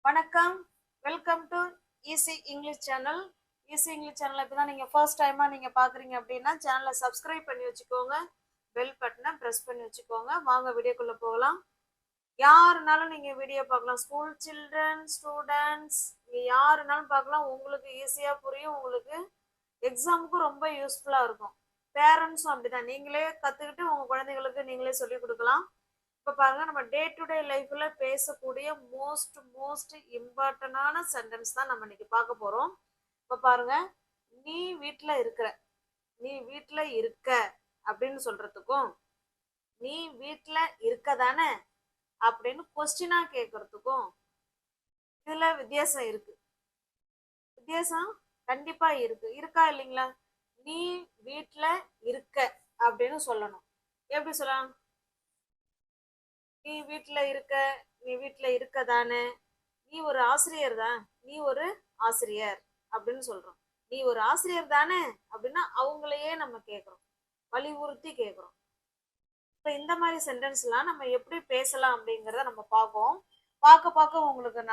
வணக்கம், welcome to easy English channel. Easy English channel இப்போ தான் நீங்கள் ஃபர்ஸ்ட் டைமாக நீங்கள் பார்க்குறீங்க அப்படின்னா சேனலை சப்ஸ்கிரைப் பண்ணி வச்சுக்கோங்க, பெல் பட்டனை ப்ரெஸ் பண்ணி வச்சுக்கோங்க. வாங்க வீடியோக்குள்ளே போகலாம். யாருனாலும் நீங்கள் வீடியோ பார்க்கலாம், ஸ்கூல் சில்ட்ரன், ஸ்டூடெண்ட்ஸ், நீங்கள் யாருனாலும் பார்க்கலாம். உங்களுக்கு ஈஸியாக புரியும், உங்களுக்கு எக்ஸாமுக்கும் ரொம்ப யூஸ்ஃபுல்லாக இருக்கும். பேரண்ட்ஸும் அப்படிதான், நீங்களே கற்றுக்கிட்டு உங்கள் குழந்தைங்களுக்கு நீங்களே சொல்லிக் கொடுக்கலாம். இப்போ பாருங்க, நம்ம டே டு டே லைஃப்ல பேசக்கூடிய மோஸ்ட் இம்பார்ட்டன்டான சென்டென்ஸ் தான் நம்ம இன்னைக்கு பார்க்க போறோம். இப்போ பாருங்க, நீ வீட்டில் இருக்கிற, நீ வீட்டில் இருக்க அப்படின்னு சொல்றதுக்கும் நீ வீட்டில் இருக்க தானே அப்படின்னு கொஸ்டினா கேட்கறதுக்கும் இதுல வித்தியாசம் இருக்கு. வித்தியாசம் கண்டிப்பா இருக்கு. இருக்கா இல்லைங்களா? நீ வீட்டில் இருக்க அப்படின்னு சொல்லணும். எப்படி சொல்லலாம்? நீ வீட்டில் இருக்க, நீ வீட்டில் இருக்க தானே, நீ ஒரு ஆசிரியர் தான், நீ ஒரு ஆசிரியர் அப்படின்னு சொல்றோம். நீ ஒரு ஆசிரியர் தானே அப்படின்னா அவங்களையே நம்ம கேட்குறோம், வலியுறுத்தி கேட்குறோம். இப்போ இந்த மாதிரி சென்டென்ஸ்லாம் நம்ம எப்படி பேசலாம் அப்படிங்கிறத நம்ம பார்க்க உங்களுக்கு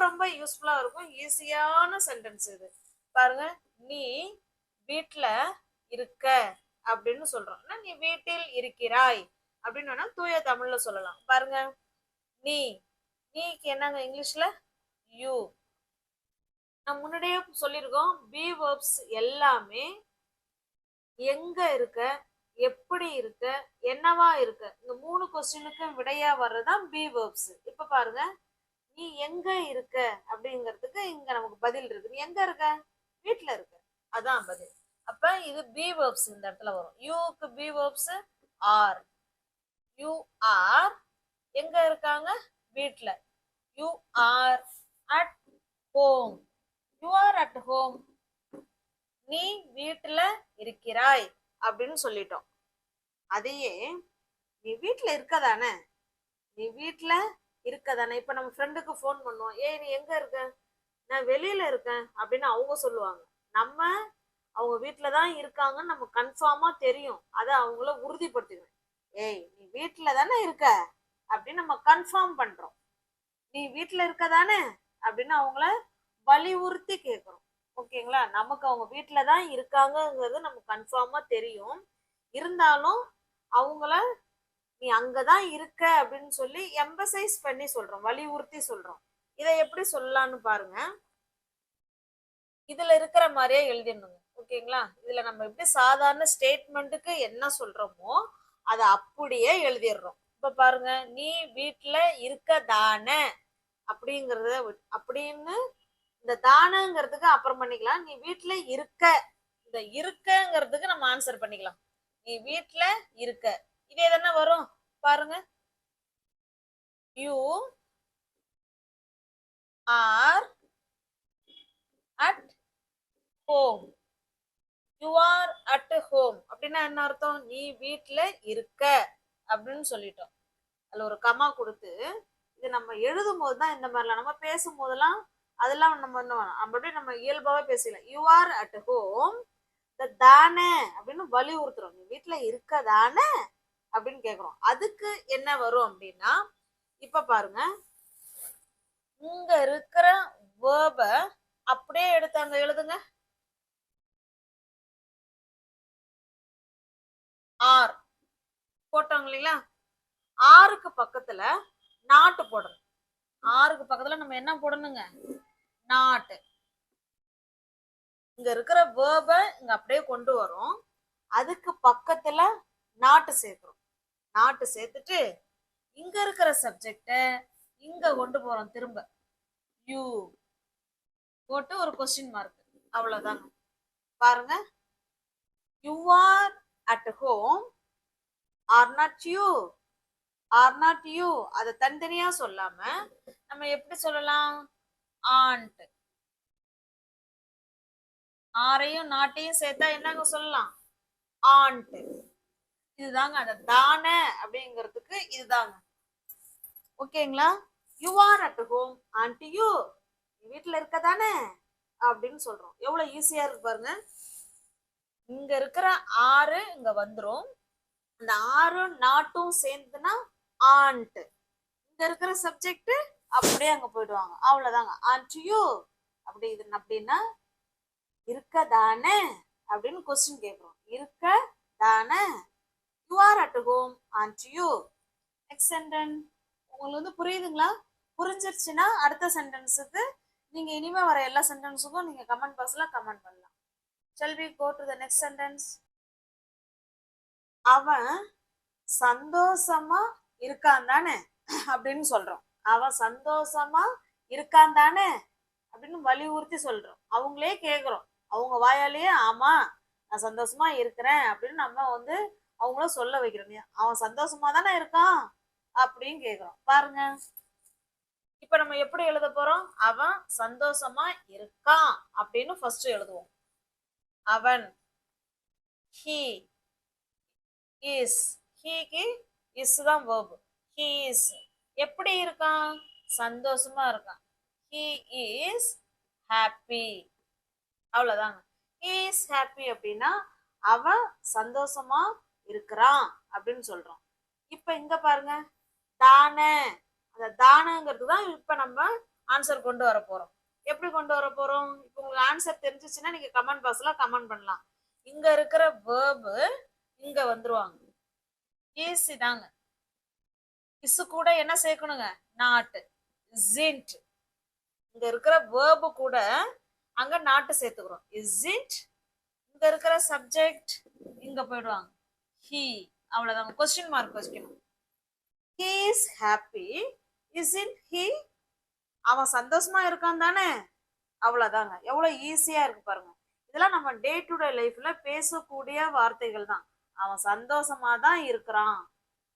ரொம்ப யூஸ்ஃபுல்லாக இருக்கும். ஈஸியான சென்டென்ஸ் இது. பாருங்க, நீ வீட்டில் இருக்க அப்படின்னு சொல்றோம். நீ வீட்டில் இருக்கிறாய் அப்படின்னு வேணா தூய தமிழ்ல சொல்லலாம். பாருங்க, நீ, நீக்கு என்னங்க இங்கிலீஷ்ல யூ. நான் முன்னாடியே சொல்லியிருக்கோம், பி வேர்ப்ஸ் எல்லாமே எங்க இருக்க, எப்படி இருக்க, என்னவா இருக்க, இந்த 3 கொஸ்டினுக்கு விடையா வர்றதுதான் பி வேர்ப்ஸ். இப்ப பாருங்க, நீ எங்க இருக்க அப்படிங்கிறதுக்கு இங்க நமக்கு பதில் இருக்கு. நீ எங்க இருக்க? வீட்டுல இருக்க, அதான் பதில். அப்ப இது பி வேர்ப்ஸ் இந்த இடத்துல வரும். யூக்கு be verbs are. You are எங்க இருக்காங்க? வீட்ல. You are at home. You are at home. நீ வீட்டுல இருக்கிறாய் அப்படின்னு சொல்லிட்டோம். அதையே நீ வீட்டுல இருக்கதானே, நீ வீட்டுல இருக்கதானே. இப்ப நம்ம ஃப்ரெண்டுக்கு ஃபோன் பண்ணுவோம், ஏய் நீ எங்க இருக்க? நான் வெளியில இருக்கேன் அப்படின்னு அவங்க சொல்லுவாங்க. நம்ம அவங்க வீட்டுலதான் இருக்காங்கன்னு நம்ம கன்ஃபார்மா தெரியும், அதை அவங்கள உறுதிப்படுத்திக்கணும். ஏய் நீ வீட்டுல தானே இருக்க அப்படின்னு நம்ம கன்ஃபார்ம் பண்றோம். நீ வீட்டுல இருக்க தானே அப்படின்னு அவங்கள வலியுறுத்தி கேட்கிறோம். ஓகேங்களா? நமக்கு அவங்க வீட்டுலதான் இருக்காங்கிறது நம்ம கன்ஃபார்மா தெரியும், இருந்தாலும் அவங்கள நீ அங்கதான் இருக்க அப்படின்னு சொல்லி எம்பசைஸ் பண்ணி சொல்றோம், வலியுறுத்தி சொல்றோம். இதை எப்படி சொல்லலாம்னு பாருங்க. இதுல இருக்கிற மாதிரியே எழுதிடணுங்க. ஓகேங்களா? இதுல நம்ம எப்படி சாதாரண ஸ்டேட்மெண்ட்டுக்கு என்ன சொல்றோமோ அதை அப்படியே எழுதிடுறோம். இப்ப பாருங்க, நீ வீட்டுல இருக்க தானே அப்படிங்கறத அப்படின்னு இந்த தானங்கிறதுக்கு அப்புறம் பண்ணிக்கலாம். நீ வீட்டுல இருக்க, இந்த இருக்கங்கிறதுக்கு நம்ம ஆன்சர் பண்ணிக்கலாம். நீ வீட்டுல இருக்க, இதே தானே வரும். பாருங்க, you are at home. You are at home அப்படின்னா என்ன அர்த்தம்? நீ வீட்டுல இருக்க அப்படின்னு சொல்லிட்டோம். அதுல ஒரு கமா கொடுத்து, இது நம்ம எழுதும் போதுதான் இந்த மாதிரிலாம், நம்ம பேசும் போதெல்லாம் அதெல்லாம் நம்ம நம்ம இயல்பாவே பேசலாம். யூ ஆர் அட் ஹோம் தானே அப்படின்னு வலியுறுத்துறோம். நீ வீட்டுல இருக்க தானே அப்படின்னு கேக்குறோம். அதுக்கு என்ன வரும் அப்படின்னா, இப்ப பாருங்க, இங்க இருக்கிற வேர்ப அப்படியே எடுத்து அங்க எழுதுங்க. ஆர் போட்டோங்க இல்லைங்களா? ஆறுக்கு பக்கத்துல நாட்டு போடணும். ஆறுக்கு பக்கத்துல நம்ம என்ன போடணுங்க? நாட்டு. இங்க இருக்கிற வேர்ப இங்க அப்படியே கொண்டு வரோம், அதுக்கு பக்கத்துல நாட்டு சேர்க்கிறோம். நாட்டு சேர்த்துட்டு இங்க இருக்கிற சப்ஜெக்ட இங்க கொண்டு போறோம். திரும்ப யூ போட்டு ஒரு கொஸ்டின் மார்க், அவ்வளவுதாங்க. பாருங்க, you are at home are not you. Are not you அதை தனித்தனியா சொல்லாம நம்ம எப்படி சொல்லலாம்? ஆண்ட். ஆரையும் நாட்டையும் சேர்த்தா என்னங்க சொல்லலாம்? ஆண்ட். இதுதாங்க அந்த தானே அப்படிங்கிறதுக்கு இதுதாங்க. ஓகேங்களா? You are at home and you. வீட்டுல இருக்க தானே அப்படின்னு சொல்றோம். எவ்வளவு ஈஸியா இருக்கு பாருங்க. இங்க இருக்கிற ஆறு இங்க வந்துரும், அந்த ஆறும் நாட்டும் சேர்ந்துனா ஆண்ட். இங்க இருக்கிற சப்ஜெக்ட் அப்படியே அங்க போயிடுவாங்க. அவ்வளவுதாங்க. aren't you அப்படி இது அப்படின்னா இருக்க தானே அப்படின்னு கொஸ்டின் கேட்கிறோம். இருக்க தானே. You are at home aren't you. Next sentence உங்களுக்கு வந்து புரியுதுங்களா? புரிஞ்சிருச்சுன்னா அடுத்த சென்டென்ஸுக்கு நீங்க இனிமே வர எல்லா சென்டென்ஸுக்கும் நீங்க கமெண்ட் பாக்ஸ்ல கமெண்ட் பண்ணலாம். Shall we go to the next sentence? அவன் சந்தோஷமா இருக்கான் தானே அப்படின்னு சொல்றோம். அவன் சந்தோஷமா இருக்கான் தானே அப்படின்னு வலியுறுத்தி சொல்றோம். அவங்களே கேக்குறோம். அவங்க வாயாலேயே ஆமா நான் சந்தோஷமா இருக்கிறேன் அப்படின்னு நம்ம வந்து அவங்கள சொல்ல வைக்கிறோம். அவன் சந்தோஷமா தானே இருக்கான் அப்படின்னு கேக்குறோம். பாருங்க, இப்ப நம்ம எப்படி எழுத போறோம்? அவன் சந்தோஷமா இருக்கான் அப்படின்னு ஃபர்ஸ்ட் எழுதுவோம். அவன், he is, ஹீக்கு இஸ் தான் verb. he is எப்படி இருக்கான்? சந்தோஷமா இருக்கான். he is happy. அவ்வளவுதாங்க. he is happy அப்படின்னா அவன் சந்தோஷமா இருக்கிறான் அப்படின்னு சொல்றோம். இப்ப இங்க பாருங்க, தானே, அந்த தானங்கிறது தான் இப்ப நம்ம ஆன்சர் கொண்டு வர போறோம். எப்படி கொண்டு வர போறோம்? இப்ப உங்களுக்கு ஆன்சர் தெரிஞ்சிச்சுன்னா நீங்க கமெண்ட் பாக்ஸ்ல கமெண்ட் பண்ணலாம். இங்க இருக்கிற வேர்பு இங்க வந்துருவாங்க. ஈஸி தாங்க. இஸ் கூட என்ன சேர்க்கணுங்க? Not, isn't. இங்க இருக்கிற வேர்பு கூட அங்க நாட்டு சேர்த்துக்கிறோம். isn't. இங்க இருக்கிற சப்ஜெக்ட் இங்க போயிடுவாங்க. he. அவ்வளவுதாங்க. கொஸ்டின் மார்க் வச்சுக்கணும். he is happy, isn't he. அவன் சந்தோஷமா இருக்கான் தானே. அவ்வளவுதாங்க. எவ்வளவு ஈஸியா இருக்கு பாருங்க. இதெல்லாம் நம்ம டே டு டே லைஃப்ல பேசக்கூடிய வார்த்தைகள் தான். அவன் சந்தோஷமா தான் இருக்கிறான்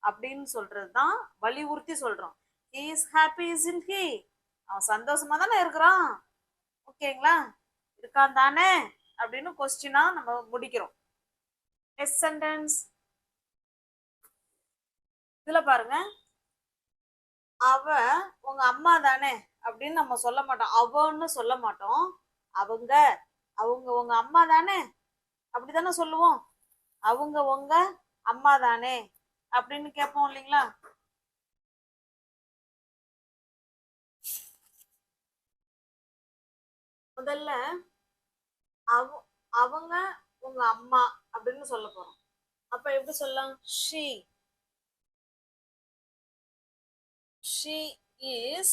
அப்படின்னு சொல்றதுதான் வலியுறுத்தி சொல்றோம். he is happy, isn't he. அவன் சந்தோஷமா தானே இருக்கிறான். ஓகேங்களா? இருக்கான் தானே அப்படின்னு கொஸ்டினா நம்ம முடிக்கிறோம். நெக்ஸ்ட் சென்டென்ஸ் இதுல பாருங்க, அவ உங்க அம்மா தானே அப்படின்னு நம்ம சொல்ல மாட்டோம். அவன்னு சொல்ல மாட்டோம். அவங்க, அவங்க உங்க அம்மா தானே அப்படித்தானே சொல்லுவோம். அவங்க உங்க அம்மா தானே அப்படின்னு கேட்போம் இல்லைங்களா? முதல்ல அவங்க உங்க அம்மா அப்படின்னு சொல்ல போறோம். அப்ப எப்படி சொல்லலாம்? she is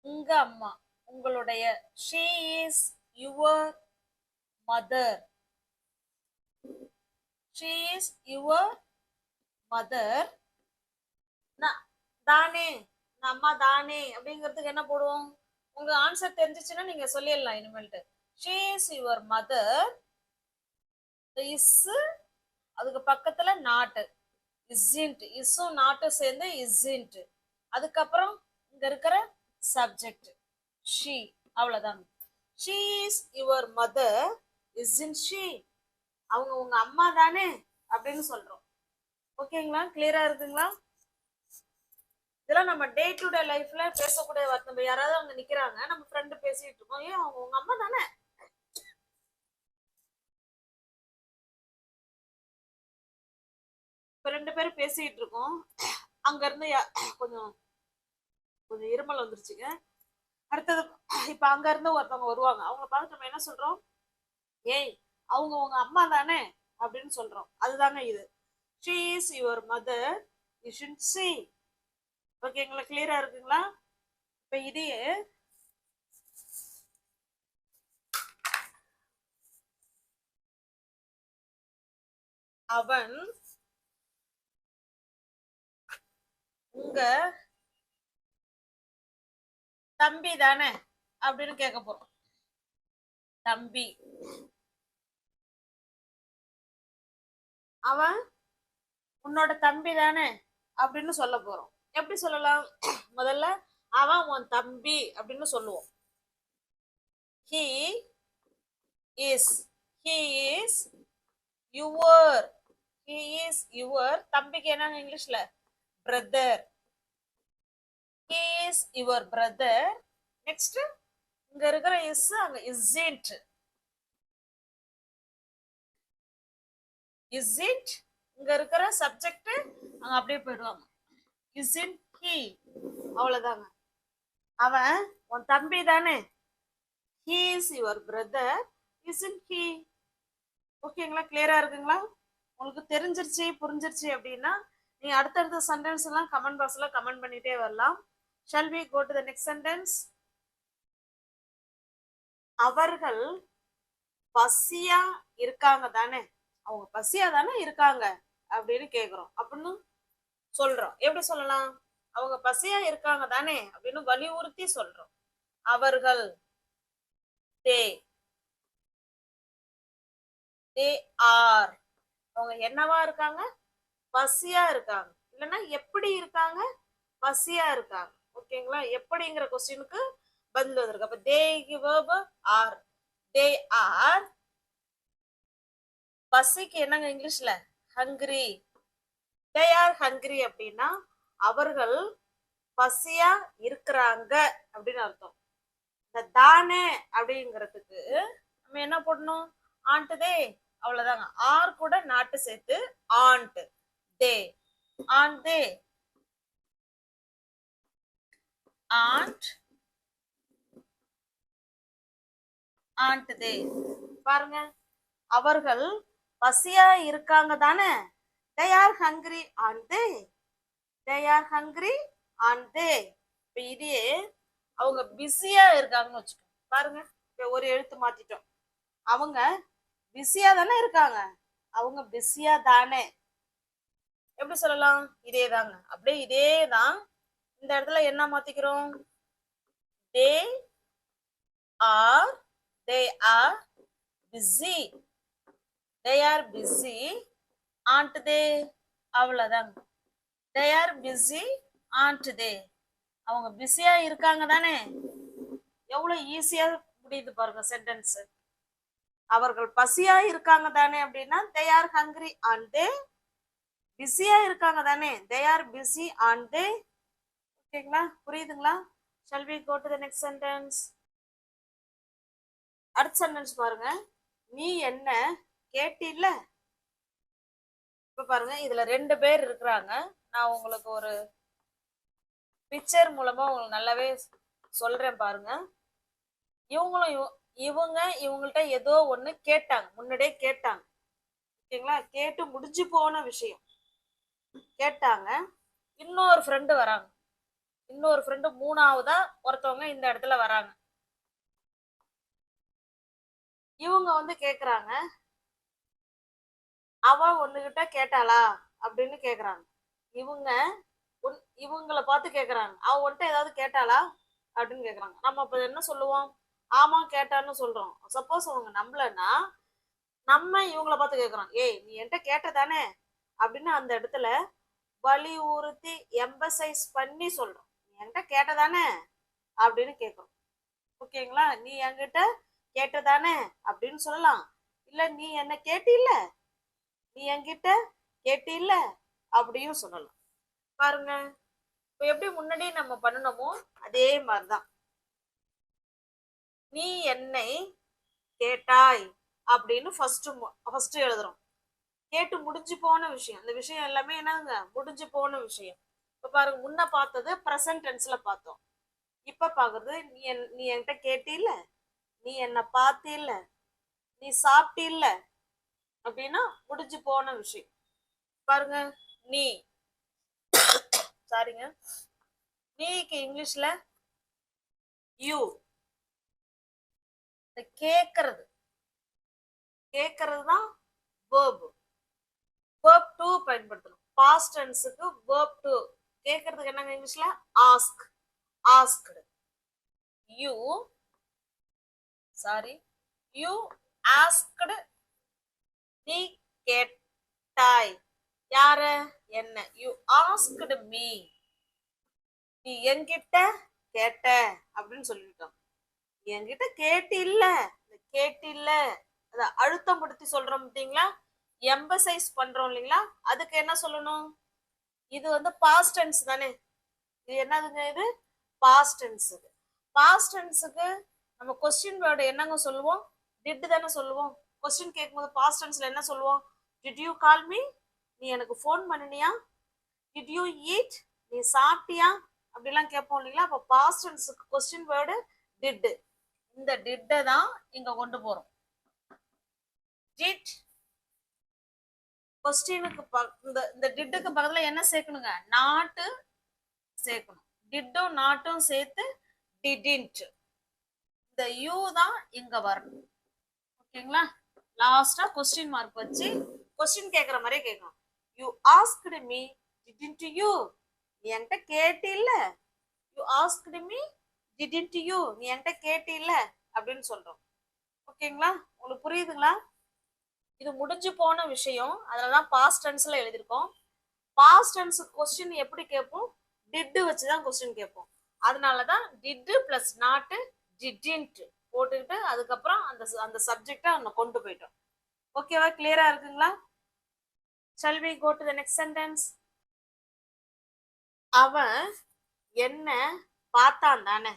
உங்க அம்மா, உங்களுடைய. she is your mother. she is your mother. தானே, அம்மா தானே அப்படிங்கிறதுக்கு என்ன போடுவோம்? உங்க ஆன்சர் தெரிஞ்சிச்சுன்னா நீங்க சொல்லிடலாம் இனிமேல்ட்டு. she is your mother. is அதுக்கு பக்கத்துல நாட், isn't. இஸ்ஸும் நாட்டும் சேர்ந்து isn't. அதுக்கப்புறம் இங்க இருக்கிற சப்ஜெக்ட் she. அவ்வளவுதான். she is your mother, isn't she. அவங்க உங்க அம்மா தானே அப்படின்னு சொல்றோம். ஓகேங்களா? கிளியரா இருக்குங்களா? இதெல்லாம் நம்ம டே டு டே லைஃப்ல பேசக்கூடிய வார்த்தை. நம்ம யாராவது அவங்க நிக்கிறாங்க, நம்ம ஃப்ரெண்டு பேசிட்டு இருக்கோம், ஏன் அவங்க உங்க அம்மா தானே. இப்ப 2 பேரும் பேசிட்டு இருக்கோம். அங்க இருந்து கொஞ்சம் கொஞ்சம் இருமல் வந்துருச்சுங்க. அடுத்தது இப்ப அங்க இருந்து ஒருத்தவங்க வருவாங்க. அவங்களை பார்த்து நம்ம என்ன சொல்றோம்? ஏய் அவங்க உங்க அம்மா தானே அப்படின்னு சொல்றோம். அதுதாங்க இது. she is your mother, isn't she. ஓகேங்களா? கிளியரா இருக்குங்களா? இப்ப இதையே அவன் உங்க தம்பி தானே அப்படின்னு கேட்க போறோம். தம்பி, அவன் உன்னோட தம்பி தானே அப்படின்னு சொல்ல போறோம். எப்படி சொல்லலாம்? முதல்ல அவன் உன் தம்பி அப்படின்னு சொல்லுவோம். he is your தம்பிக்கு என்னங்க இங்கிலீஷ்ல? Brother. he is your brother. Next இங்க இருக்கிற இஸ் அங்க isn't. இங்க இருக்கிற சப்ஜெக்ட் அங்க அப்படியே போயிடுவாங்க. இஸ்ன்ட் ஹி, அவ்வளவுதாங்க. அவன் உன் தம்பி தானே. He is your brother, isn't he. ஓகேங்களா, கிளியரா இருக்குங்களா? உங்களுக்கு தெரிஞ்சிருச்சு புரிஞ்சிருச்சு அப்படின்னா நீ அடுத்தடுத்த சென்டென்ஸ் எல்லாம் கமெண்ட் பாக்ஸ்ல கமெண்ட் பண்ணிட்டே வரலாம். Shall we go to the next sentence? அவர்கள் பசியா இருக்காங்க தானே, அவங்க பசியா தானே இருக்காங்க அப்படின்னு கேக்குறோம். அப்படின்னு சொல்றோம். எப்படி சொல்லலாம்? அவங்க பசியா இருக்காங்க தானே அப்படின்னு வலியுறுத்தி சொல்றோம். அவர்கள், தே தே ஆர், அவங்க என்னவா இருக்காங்க? பசியா இருக்காங்க. இல்லைன்னா எப்படி இருக்காங்க? பசியா இருக்காங்க. ஓகேங்களா, எப்படிங்கிற கொஸ்டினுக்கு பதில் வந்திருக்கு. அப்ப தே verb ஆர், தே ஆர். பசிக்கு என்னங்க இங்கிலீஷ்ல? ஹங்கிரி. தே ஆர் ஹங்கிரி அப்படின்னா அவர்கள் பசியா இருக்கிறாங்க அப்படின்னு அர்த்தம். இந்த தானே அப்படிங்கிறதுக்கு நம்ம என்ன போடணும்? ஆண்ட் தே, அவ்வளவுதாங்க. ஆர் கூட நாட்டு சேர்த்து and the, and the, and and the. பாருங்க, அவர்கள் பசியா இருக்காங்க தானே. they are hungry aren't they, they are hungry aren't they. இப்ப இதே அவங்க பிஸியா இருக்காங்கன்னு வச்சுக்கோங்க. பாருங்க, இப்ப ஒரு எழுத்து மாத்திட்டோம். அவங்க பிஸியா தானே இருக்காங்க, அவங்க பிஸியா தானே. எப்படி சொல்லலாம்? இதே தாங்க, அப்படியே இதே தான். இந்த இடத்துல என்ன மாத்திக்கிறோம்? they are, they are busy, they are busy aren't they, அவ்வளவுதாங்க. they are busy aren't they, அவங்க பிஸியா இருக்காங்க தானே. எவ்வளவு ஈஸியா முடியுது பாருங்க சென்டென்ஸ். அவர்கள் பசியா இருக்காங்க தானே அப்படின்னா they are hungry aren't they, பிஸியா இருக்காங்க தானே they are busy aren't they. ஓகேங்களா, புரியுதுங்களா? shall we go to the next sentence? அடுத்த சென்டென்ஸ் பாருங்க. நீ என்ன கேட்டில்ல. இப்ப பாருங்க, இதுல 2 பேர் இருக்கிறாங்க. நான் உங்களுக்கு ஒரு பிக்சர் மூலமா உங்களுக்கு நல்லாவே சொல்றேன் பாருங்க. இவங்களும் இவங்க இவங்கள்ட்ட ஏதோ ஒண்ணு கேட்டாங்க, முன்னாடியே கேட்டாங்க. ஓகேங்களா, கேட்டு முடிஞ்சு போன விஷயம் கேட்டாங்க. இன்னொரு ஃப்ரெண்டு வராங்க, இன்னொரு ஃப்ரெண்டு மூணாவதா ஒருத்தவங்க இந்த இடத்துல வராங்க. இவங்க வந்து கேக்குறாங்க, அவ ஒண்ணுகிட்ட கேட்டாளா அப்படின்னு கேக்குறாங்க. இவங்க இவங்கள பார்த்து கேக்குறாங்க, அவ ஒன்ட்ட ஏதாவது கேட்டாளா அப்படின்னு கேக்குறாங்க. நம்ம அப்ப என்ன சொல்லுவோம்? ஆமா கேட்டான்னு சொல்றோம். சப்போஸ் அவங்க நம்பலன்னா நம்ம இவங்கள பார்த்து கேக்குறோம், ஏய் நீ என்கிட்ட கேட்டதானே அப்படின்னு அந்த இடத்துல வலியுறுத்தி எம்பசைஸ் பண்ணி சொல்றோம். நீ என்கிட்ட கேட்டதானே அப்படின்னு கேக்குறோம். ஓகேங்களா, நீ என்கிட்ட கேட்டதானே அப்படின்னு சொல்லலாம். இல்ல நீ என்ன கேட்டில்ல, நீ என்கிட்ட கேட்டில்ல அப்படியும் சொல்லலாம். பாருங்க, இப்ப எப்படி முன்னாடி நம்ம பண்ணணுமோ அதே மாதிரிதான். நீ என்னை கேட்டாய் அப்படின்னு ஃபர்ஸ்ட் எழுதுறோம். கேட்டு முடிஞ்சு போன விஷயம். இந்த விஷயம் எல்லாமே என்னங்க? முடிஞ்சு போன விஷயம். இப்ப பாருங்க, முன்ன பார்த்தது பிரசன்ட் டென்ஸ்ல பார்த்தோம். இப்ப பாக்குறது நீ என்கிட்ட கேட்டில்ல, நீ என்ன பார்த்தில்ல, நீ சாப்பிட்டில்ல அப்படின்னா முடிஞ்சு போன விஷயம். பாருங்க, நீ, சாரிங்க, நீக்கு இங்கிலீஷ்ல யூ. கேக்குறது, கேக்குறது தான் verb. verb to பயன்படுத்தணும். past tenseக்கு verb to. கேக்குறதுக்கு என்னங்க இங்கிலீஷ்ல? ask, asked. you, sorry, you asked, நீ கேட்டாய். யார? என்ன. you asked me, நீ என்கிட்ட கேட்ட அப்படின்னு சொல்லிட்டோம். என்கிட்ட கேட்டில்ல, கேட்டில்ல அத அழுத்தம் படுத்தி சொல்றோம் பார்த்தீங்களா, எம்பசைஸ் பண்றோம் இல்லைங்களா, அதுக்கு என்ன சொல்லணும்? இது வந்து பாஸ்ட் டென்ஸ் தானே. இது என்னதுங்க? இது பாஸ்ட் டென்ஸ். பாஸ்ட் டென்ஸுக்கு நம்ம கொஸ்டின் வேர்டு என்னங்க சொல்லுவோம்? டிட் தானே சொல்லுவோம். கொஸ்டின் கேட்கும்போது பாஸ்ட் டென்ஸ்ல என்ன சொல்லுவோம்? டிட் யூ கால் மீ, நீ எனக்கு ஃபோன் பண்ணினியா, டிட் யூ ஈட், நீ சாப்பிட்டியா அப்படிலாம் கேட்போம் இல்லைங்களா. அப்போ பாஸ்ட் டென்ஸுக்கு கொஸ்டின் வேர்டு டிட். இந்த டிட்டை தான் இங்க கொண்டு போறோம். டிட் கொஸ்டினுக்கு இந்த டிட்டுக்கு பக்கத்துல என்ன சேர்க்கணுங்க, நாட்டு சேர்க்கணும். டிட்டும் நாட்டும் சேர்த்து டிடின்ட். இந்த யூ தான் இங்க வரணும். ஓகேங்களா. லாஸ்டா கொஸ்டின் மார்க் வச்சு கொஸ்டின் கேட்குற மாதிரியே கேட்கணும். You asked me didn't you, நீ என்கிட்ட கேட்டில்ல. You asked me didn't you, நீ என்கிட்ட கேட்டில்ல அப்படின்னு சொல்றோம். ஓகேங்களா. உங்களுக்கு புரியுதுங்களா. இது முடிஞ்சு போன விஷயம், அதனாலதான் பாஸ்ட் டென்ஸ்ல எழுதியிருக்கோம். பாஸ்ட் டென்ஸ் கொஸ்டின் எப்படி கேட்போம், டிட் வச்சுதான் கொஸ்டின் கேட்போம். அதனாலதான் டிட் பிளஸ் நாட்டு டிடின்ட் போட்டுக்கிட்டு அதுக்கப்புறம் அந்த சப்ஜெக்டை நம்ம கொண்டு போயிட்டோம். ஓகேவா, கிளியரா இருக்குங்களா. shall we go to the next sentence. அவன் என்ன பார்த்தான் தானே,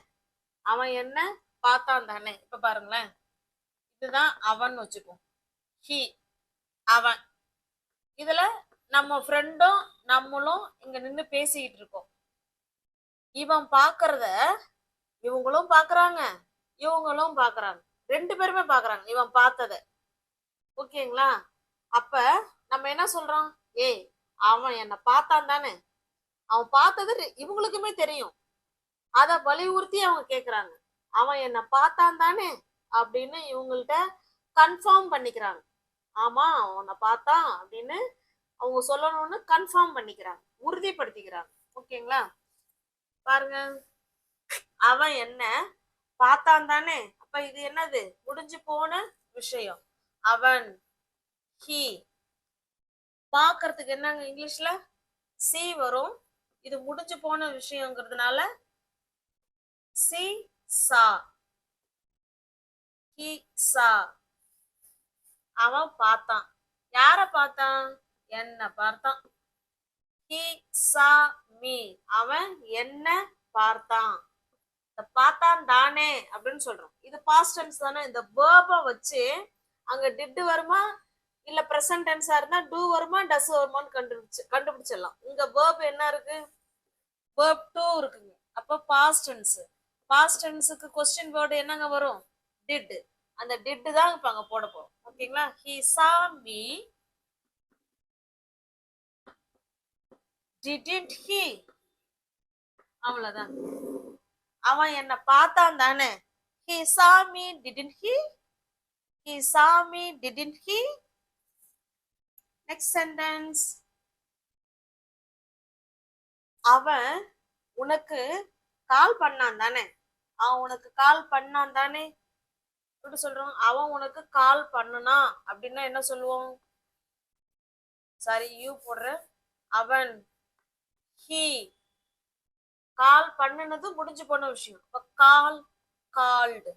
அவன் என்ன பார்த்தான் தானே. இப்ப பாருங்களேன், இதுதான் அவன் வச்சுப்போம். ஹி அவன். இதுல நம்ம ஃப்ரெண்டும் நம்மளும் இங்க நின்று பேசிக்கிட்டு இருக்கோம். இவன் பாக்குறத இவங்களும் பாக்குறாங்க, இவங்களும் பாக்குறாங்க, ரெண்டு பேருமே பாக்குறாங்க இவன் பார்த்தத. ஓகேங்களா. அப்ப நம்ம என்ன சொல்றோம், ஏய் அவன் என்ன பார்த்தான் தானே, அவன் பார்த்தது இவங்களுக்குமே தெரியும். அத வலியுறுத்தி அவங்க கேக்குறாங்க, அவன் என்ன பார்த்தான் தானே அப்படின்னு இவங்கள்ட்ட கன்ஃபார்ம் பண்ணிக்கிறாங்க. ஆமா அவனை பார்த்தான் அப்படின்னு அவங்க சொல்லணும்னு கன்ஃபார்ம் பண்ணிக்கிறாங்க, உறுதிப்படுத்திக்கிறாங்க. ஓகேங்களா. பாருங்க, அவன் என்ன பார்த்தான் தானே. அப்ப இது என்னது, முடிஞ்சு போன விஷயம். அவன், ஹி. பாக்குறதுக்கு என்னங்க இங்கிலீஷ்ல சி வரும். இது முடிஞ்சு போன விஷயங்கிறதுனால சி சா. ஹி சா. அவன் பார்த்தான். யார பார்த்தான், என்ன பார்த்தான். ஹி சா மீ, அவன் என்ன பார்த்தான். பார்த்தான் தானே அப்படின்னு சொல்றோம். இது பாஸ்ட் டென்ஸ் தானே. இந்த வேர்பை வச்சு அங்க டிட் வருமா இல்ல பிரசன்ட் டென்ஸா இருந்தா டூ வருமா டஸ் வருமான்னு கண்டுபிடிச்சிடலாம். இங்க வேர்ப் என்ன இருக்கு, வேர்ப் டூ இருக்குங்க. அப்ப பாஸ்ட் டென்ஸ். பாஸ்ட் டென்ஸுக்கு கொஸ்டின் வேர்டு என்னங்க வரும், டிட். அந்த டிட் தான் இப்ப அங்க போட போறோம். ஓகேங்களா. he saw me didn't he, அவ்வளவுதான். அவன் என்ன பார்த்தான் தானே. he saw me didn't he, he saw me didn't he. next sentence. அவன் உனக்கு கால் பண்ணான் தானே, அவன் உனக்கு கால் பண்ணான் தானே. எப்படி சொல்றோம், அவன் உனக்கு கால் பண்ணுனா அப்படின்னா என்ன சொல்லுவோம், சாரி யூ போடுற. அவன், ஹி. கால் பண்ணுனது முடிஞ்சு போன விஷயம். அப்ப கால், கால்டு.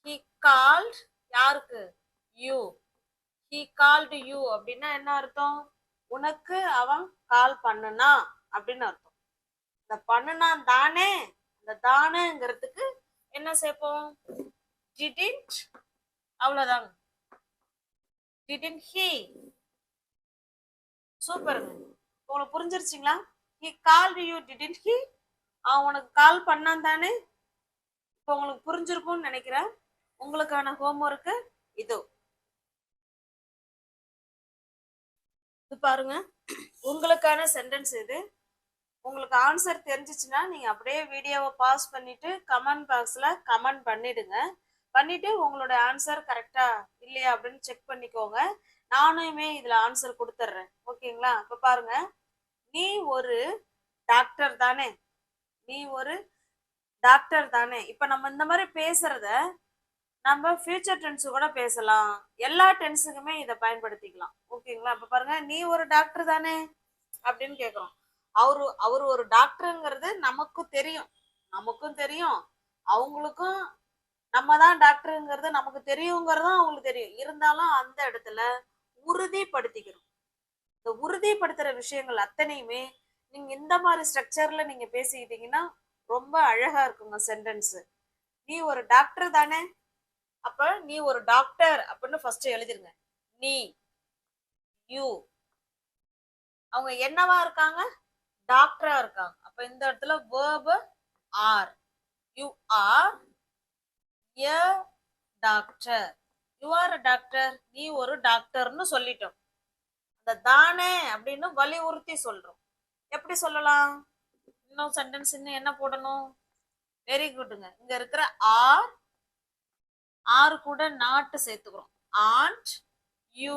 ஹி கால்ட் யாருக்கு, யூ. ஹி கால்டு யூ அப்படின்னா என்ன அர்த்தம், உனக்கு அவன் கால் பண்ணுனா அப்படின்னு அர்த்தம். இந்த பண்ணுனா தானே, இந்த தானேங்கிறதுக்கு என்ன சேர்ப்போம், didn't. அவ்வளவுதாங்க. didn't he. சூப்பருங்க. உங்களுக்கு புரிஞ்சிருச்சுங்களா. he called you didn't he, அவன் உனக்கு கால் பண்ணான் தானே. இப்போ உங்களுக்கு புரிஞ்சிருக்கும்னு நினைக்கிறேன். உங்களுக்கான ஹோம்வொர்க்கு இது பாருங்க. உங்களுக்கான சென்டென்ஸ் இது. உங்களுக்கு ஆன்சர் தெரிஞ்சிச்சுன்னா நீங்க அப்படியே வீடியோவை பாஸ் பண்ணிட்டு கமெண்ட் பாக்ஸ்ல கமெண்ட் பண்ணிடுங்க. பண்ணிட்டு உங்களோட ஆன்சர் கரெக்டா இல்லையா அப்படின்னு செக் பண்ணிக்கோங்க. நானுமே இதுல ஆன்சர் கொடுத்துட்றேன். ஓகேங்களா. இப்ப பாருங்க, நீ ஒரு டாக்டர் தானே, நீ ஒரு டாக்டர் தானே. இப்ப நம்ம இந்த மாதிரி பேசுறத நம்ம ஃபியூச்சர் டென்ஸ் கூட பேசலாம், எல்லா டென்ஸுக்குமே இதை பயன்படுத்திக்கலாம். ஓகேங்களா. இப்ப பாருங்க, நீ ஒரு டாக்டர் தானே அப்படின்னு கேக்குறோம். அவரு ஒரு டாக்டருங்கிறது நமக்கும் தெரியும், நமக்கும் தெரியும், அவங்களுக்கும் நம்ம தான் டாக்டருங்கிறது நமக்கு தெரியுங்கிறதும் அவங்களுக்கு தெரியும். இருந்தாலும் அந்த இடத்துல உறுதிப்படுத்திக்கிறோம். இந்த உறுதிப்படுத்துற விஷயங்கள் அத்தனையுமே நீங்க இந்த மாதிரி ஸ்ட்ரக்சர்ல நீங்க பேசிக்கிட்டீங்கன்னா ரொம்ப அழகா இருக்குங்க சென்டென்ஸ். நீ ஒரு டாக்டர் தானே, அப்ப நீ ஒரு டாக்டர் அப்படின்னு ஃபர்ஸ்ட் எழுதிருங்க. நீ, யூ, அவங்க என்னவா இருக்காங்க? டாக்டரா இருக்காங்க. அப்ப இந்த இடத்துல verb are. You are a doctor. You are a doctor. நீ ஒரு டாக்டர்னு சொல்லிட்டோம். அந்த தானே அப்படின்னு வலியுறுத்தி சொல்றோம். எப்படி சொல்லலாம்? இன்னும் சென்டென்ஸ் இன்னும் என்ன போடணும்? வெரி குட்ங்க. இங்க இருக்கிற ஆர் கூட நாட் சேர்த்துக்கிறோம். ஆண்ட் யூ,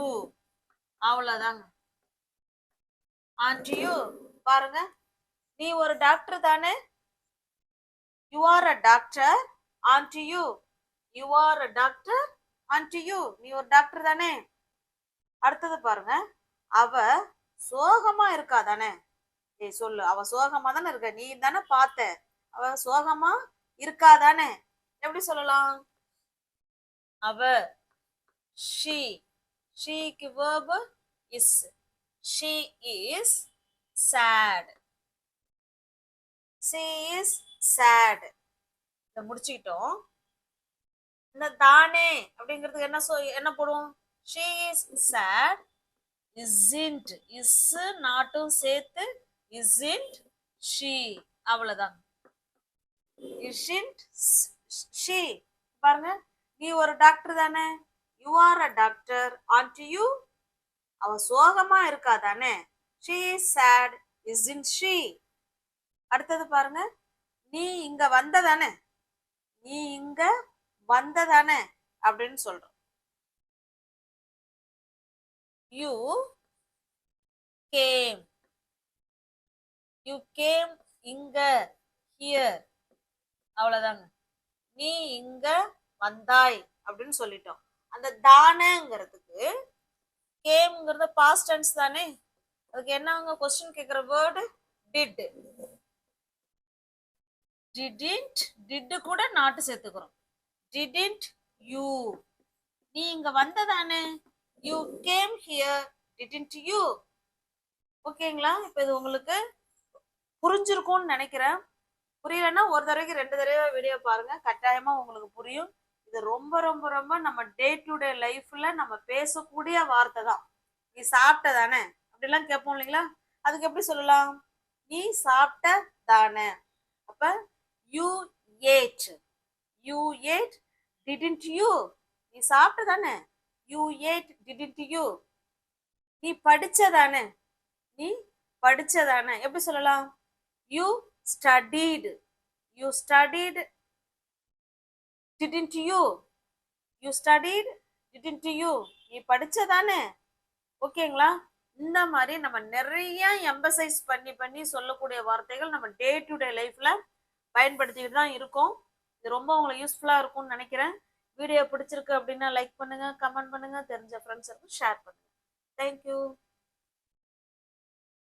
அவ்வளவுதாங்க. ஆண்ட் யூ பாருங்க, நீ ஒரு டாக்டர் தானே? You are a doctor. And you, you are a doctor. And you, நீ ஒரு டாக்டர் தானே? அடுத்தது பாருங்க, அவ சோகமா இருக்கா தானே? ஏய் சொல்லு, அவ சோகமா தானே இருக்க, நீ தானே பார்த்த. அவ சோகமா இருக்கா தானே? எப்படி சொல்லலாம்? அவ, she, sheக்கு verb is. she is sad. she is sad. இத முடிச்சிட்டோம். இந்த தானே அப்படிங்கிறதுக்கு என்ன போடுவோம்? she is sad. isn't, is நாட்டும் சேர்த்து isn't she, அவ்வளவுதான். isn't she. பாருங்க, நீ ஒரு டாக்டர் தானே? You are a doctor. And you, அவ சோகமா இருக்கா தானே? she is sad. isn't she. அடுத்தது பாருங்க, நீ இங்க வந்ததானே? நீ இங்க வந்ததானே அப்படின்னு சொல்றோம். You came. யூ கேம் இங்க, ஹியர், அவ்வளவுதாங்க. நீ இங்க வந்தாய் அப்படின்னு சொல்லிட்டோம். அந்த தானேங்கிறதுக்கு கேம்ங்கிறது பாஸ்ட் டென்ஸ் தானே? அதுக்கு என்னங்க கொஸ்டின் கேக்குற வேர்டு? டிட். டிடன்ட், டிட் கூட நாட்டு சேர்த்துக்கிறோம். டிடன்ட் யூ, நீ இங்க வந்ததானே? You came here. Didn't you. ஓகேங்களா? இப்ப இது உங்களுக்கு புரிஞ்சிருக்கும்னு நினைக்கிறேன். புரியலன்னா ஒரு தடவைக்கு 2 தடவை வீடியோ பாருங்க, கட்டாயமா உங்களுக்கு புரியும். இது ரொம்ப ரொம்ப ரொம்ப நம்ம டே டு டே லைஃப்ல நம்ம பேசக்கூடிய வார்த்தை தான். நீ சாப்பிட்ட தானே அப்படிலாம் கேட்போம் இல்லைங்களா? அதுக்கு எப்படி சொல்லலாம்? நீ சாப்பிட்ட தானே. அப்ப you ate. You ate. Didn't you, நீ சாப்பிட்ட தானே? You ate. Didn't you. நீ படிச்சதானே? நீ படிச்சதானே. எப்படி சொல்லலாம்? You studied. You studied. Didn't you, you studied. Didn't you, நீ படிச்சதானே. ஓகேங்களா? இந்த மாதிரி நம்ம நிறைய எம்பசைஸ் பண்ணி பண்ணி சொல்லக்கூடிய வார்த்தைகள் நம்ம டே டு டே லைஃப்ல பயன்படுத்திக்கிட்டு தான் இருக்கோம். இது ரொம்ப உங்களுக்கு யூஸ்ஃபுல்லா இருக்கும்னு நினைக்கிறேன். வீடியோ பிடிச்சிருக்கு அப்படின்னா லைக் பண்ணுங்க, கமெண்ட் பண்ணுங்க, தெரிஞ்ச ஃப்ரெண்ட்ஸுக்கு ஷேர் பண்ணுங்க. தேங்க்யூ.